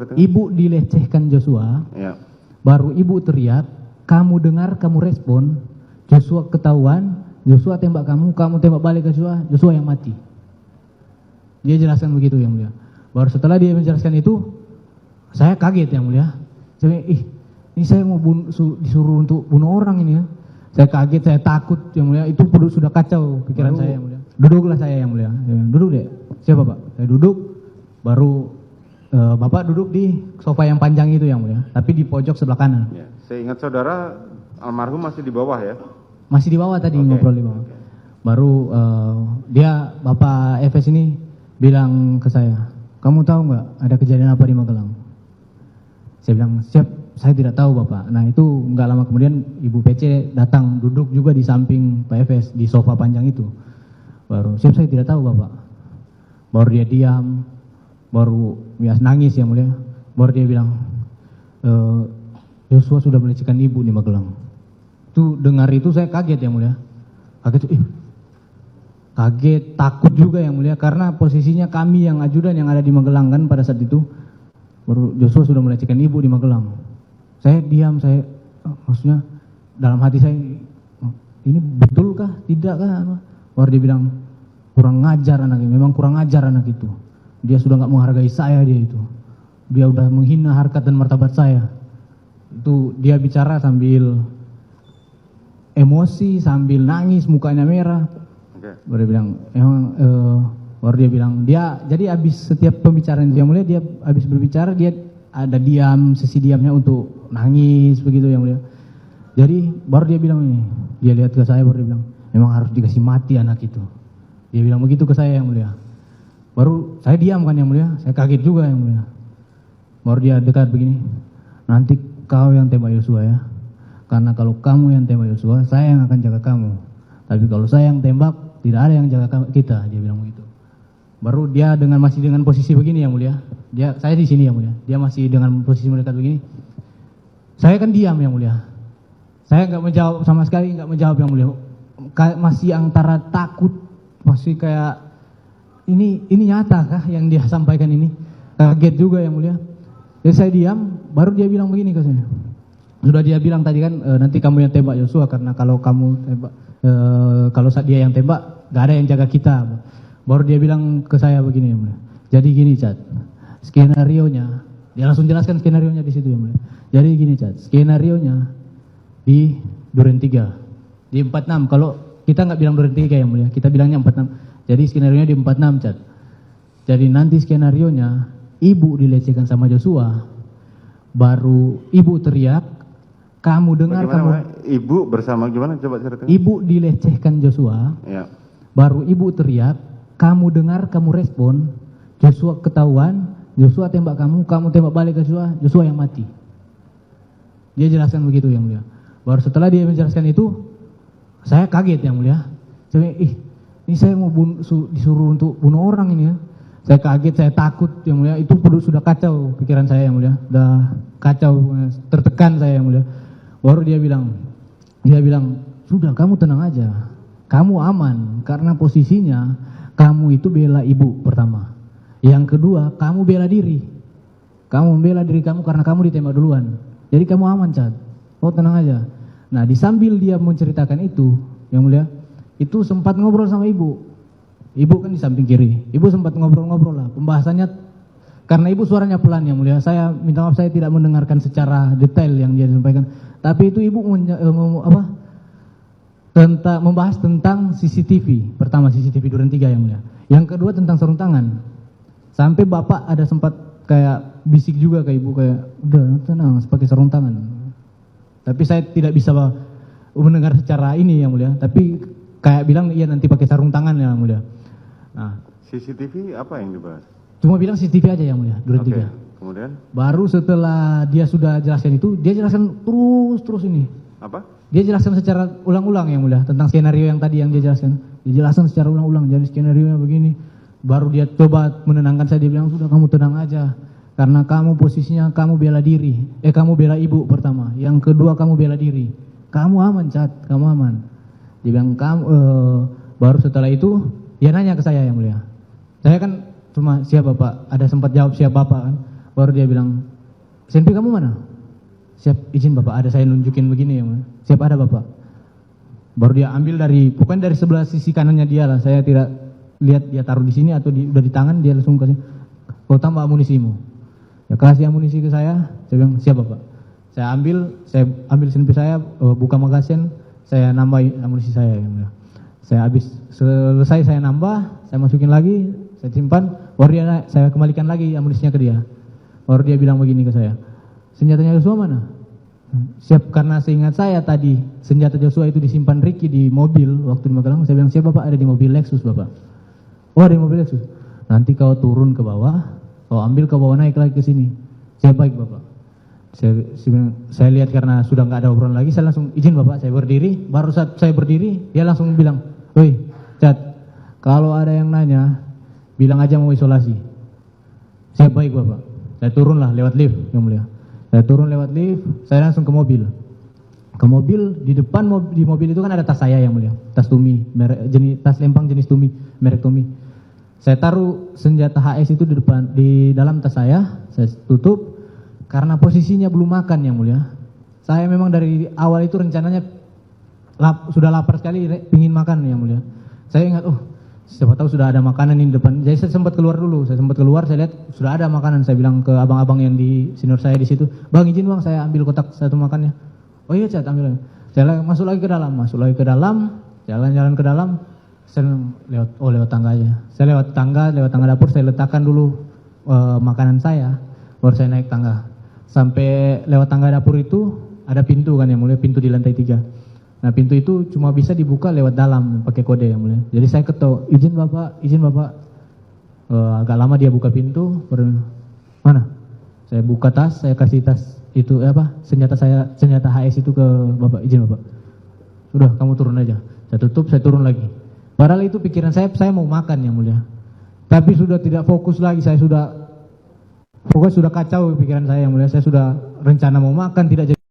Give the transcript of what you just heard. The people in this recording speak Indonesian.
Ibu dilecehkan Joshua, Ya. baru ibu teriak, kamu dengar, kamu respon, Joshua ketahuan, Joshua tembak kamu, kamu tembak balik ke Joshua, Joshua yang mati. Dia jelaskan begitu yang mulia. Baru setelah dia menjelaskan itu, saya kaget yang mulia. Saya, ini saya mau disuruh untuk bunuh orang ini ya. Saya kaget, saya takut yang mulia. Itu sudah kacau pikiran saya yang mulia. Duduklah saya yang mulia. Duduk deh. Siapa Pak? Saya duduk, baru Bapak duduk di sofa yang panjang itu yang mulia, tapi di pojok sebelah kanan. Ya. Saya ingat saudara almarhum masih di bawah ya? Masih di bawah tadi ngobrol di bawah. Baru dia Bapak FS ini bilang ke saya, kamu tahu nggak ada kejadian apa di Magelang? Saya bilang, siap, saya tidak tahu Bapak. Nah itu nggak lama kemudian Ibu PC datang duduk juga di samping Pak FS di sofa panjang itu. Baru, siap, saya tidak tahu Bapak. Baru dia diam, baru ya nangis yang mulia. Baru dia bilang, Joshua sudah melecehkan ibu di Magelang. Itu dengar itu saya kaget yang mulia. Kaget, kaget, takut juga yang mulia, karena posisinya kami yang ajudan yang ada di Magelang kan pada saat itu. Baru Joshua sudah melecehkan ibu di Magelang. Saya diam, saya maksudnya dalam hati saya, ini betulkah, tidakkah? Baru dia bilang, kurang ngajar anak ini, memang kurang ajar anak itu. Dia sudah nggak menghargai saya, dia itu. Dia udah menghina harkat dan martabat saya. Itu dia bicara sambil emosi, sambil nangis, mukanya merah. Okay. Baru dia bilang, baru dia bilang, dia jadi habis setiap pembicaraan yang mulia, dia habis berbicara dia ada diam, sesi diamnya untuk nangis begitu yang mulia. Jadi baru dia bilang ini, dia lihat ke saya baru dia bilang, memang harus dikasih mati anak itu. Dia bilang begitu ke saya yang mulia. Baru saya diam kan yang mulia, saya kaget juga yang mulia. Baru dia dekat begini, nanti kau yang tembak Joshua ya, karena kalau kamu yang tembak Joshua, saya yang akan jaga kamu. Tapi kalau saya yang tembak, tidak ada yang jaga kita, dia bilang begitu. Baru dia masih dengan posisi begini yang mulia, saya di sini yang mulia, dia masih dengan posisi mendekat begini. Saya kan diam yang mulia, saya nggak menjawab sama sekali, nggak menjawab yang mulia, masih antara takut, masih kayak ini nyata kah yang dia sampaikan ini? Kaget juga yang mulia. Jadi saya diam, baru dia bilang begini ke saya. Sudah dia bilang tadi kan, nanti kamu yang tembak Joshua, karena kalau kamu tembak, kalau dia yang tembak, gak ada yang jaga kita. Baru dia bilang ke saya begini yang mulia. Jadi gini Chat, skenario-nya, dia langsung jelaskan skenario-nya di situ yang mulia. Jadi gini Chat, skenario-nya di Duren 3, di 46. Kalau kita nggak bilang Duren 3 yang mulia, kita bilangnya 46. Jadi skenario-nya di 46 Chat. Jadi nanti skenario-nya ibu dilecehkan sama Joshua, baru ibu teriak, kamu dengar, bagaimana, ibu bersama gimana, coba ceritakan. Ibu dilecehkan Joshua, Ya. baru ibu teriak, kamu dengar, kamu respon, Joshua ketahuan, Joshua tembak kamu, kamu tembak balik ke Joshua, Joshua yang mati. Dia jelaskan begitu yang mulia. Baru setelah dia menjelaskan itu, saya kaget yang mulia. Saya, ini saya mau disuruh untuk bunuh orang ini ya. Saya kaget, saya takut yang mulia. Itu sudah kacau pikiran saya yang mulia, sudah kacau, tertekan saya yang mulia. Baru dia bilang, sudah kamu tenang aja, kamu aman, karena posisinya kamu itu bela ibu pertama. Yang kedua, kamu bela diri. Kamu membela diri kamu karena kamu ditembak duluan. Jadi kamu aman Chat, oh tenang aja. Nah di sambil dia menceritakan itu, yang mulia, itu sempat ngobrol sama ibu. Ibu kan di samping kiri. Ibu sempat ngobrol-ngobrol lah. Pembahasannya, karena ibu suaranya pelan yang mulia. Saya minta maaf, saya tidak mendengarkan secara detail yang dia sampaikan. Tapi itu ibu membahas tentang CCTV. Pertama CCTV Duren 3 yang mulia. Yang kedua tentang sarung tangan. Sampai bapak ada sempat kayak bisik juga ke ibu kayak, udah tenang, pakai sarung tangan. Tapi saya tidak bisa mendengar secara ini yang mulia. Tapi kayak bilang iya nanti pakai sarung tangan yang mulia. Nah, CCTV apa yang dibahas? cuma bilang CCTV aja yang mulia, Duren 3. Kemudian? Baru setelah dia sudah jelaskan itu, dia jelaskan terus ini. Apa? Dia jelaskan secara ulang-ulang yang mulia tentang skenario yang tadi yang dia jelaskan. Dia jelaskan secara ulang-ulang, jadi skenario-nya begini. Baru dia coba menenangkan saya, dia bilang sudah kamu tenang aja. Karena kamu posisinya kamu bela diri. Kamu bela ibu pertama. Yang kedua kamu bela diri. Kamu aman Chat, kamu aman. Dia bilang baru setelah itu dia nanya ke saya yang mulia. Saya kan cuma siapa Pak, ada sempat jawab siapa Pak kan. Baru dia bilang, "Senpi kamu mana?" "Siap, izin Bapak, ada saya nunjukin begini ya mulia." "Siap, ada Bapak." Baru dia ambil pokoknya dari sebelah sisi kanannya dia lah, saya tidak lihat dia taruh di sini atau udah di tangan, dia langsung kasih, "Kau tambah amunisimu." Ya kasih amunisi ke saya bilang, "Siap Bapak." Saya ambil senpi saya, buka magasin, saya nambah amunisi saya. Ya mulia. Saya habis selesai saya nambah, saya masukin lagi, saya simpan, baru saya kembalikan lagi amunisinya ke dia. Baru dia bilang begini ke saya, "Senjatanya Joshua mana?" "Siap," karena seingat saya tadi senjata Joshua itu disimpan Ricky di mobil waktu di Magelang. Saya bilang, "Siap Bapak, ada di mobil Lexus Bapak." "Oh, ada di mobil Lexus. Nanti kau turun ke bawah, kau ambil kau bawa naik lagi ke sini." "Siap, baik Bapak." Saya lihat karena sudah nggak ada obrolan lagi, saya langsung, "Izin Bapak," saya berdiri. Baru saat saya berdiri, dia langsung bilang, "Woi, Cat, kalau ada yang nanya, bilang aja mau isolasi." "Siap, baik Bapak." Saya turunlah lewat lift, yang mulia. Saya turun lewat lift, saya langsung ke mobil. Ke mobil, di depan di mobil itu kan ada tas saya yang mulia, tas Tumi, tas lempang jenis Tumi, merek Tumi. Saya taruh senjata HS itu di dalam tas saya tutup. Karena posisinya belum makan yang mulia. Saya memang dari awal itu rencananya sudah lapar sekali, ingin makan yang mulia. Saya ingat, siapa tahu sudah ada makanan di depan. Jadi saya sempat keluar dulu. Saya lihat sudah ada makanan. Saya bilang ke abang-abang yang di senior saya di situ, "Bang, izin Bang, saya ambil kotak satu makannya." "Oh iya Cat, ambil." Saya masuk lagi ke dalam, jalan-jalan ke dalam. Saya lewat tangga aja. Saya lewat tangga dapur, saya letakkan dulu makanan saya, baru saya naik tangga. Sampai lewat tangga dapur itu ada pintu kan yang mulia, pintu di lantai 3. Nah pintu itu cuma bisa dibuka lewat dalam pakai kode yang mulia. Jadi saya ketok, izin bapak. Agak lama dia buka pintu, "Mana?" Saya buka tas, saya kasih tas itu senjata HS itu ke Bapak, "Izin Bapak." "Sudah, kamu turun aja." Saya tutup, saya turun lagi. Padahal itu pikiran saya mau makan yang mulia. Tapi sudah tidak fokus lagi, pokoknya sudah kacau pikiran saya yang mulia. Saya sudah rencana mau makan, tidak jadi.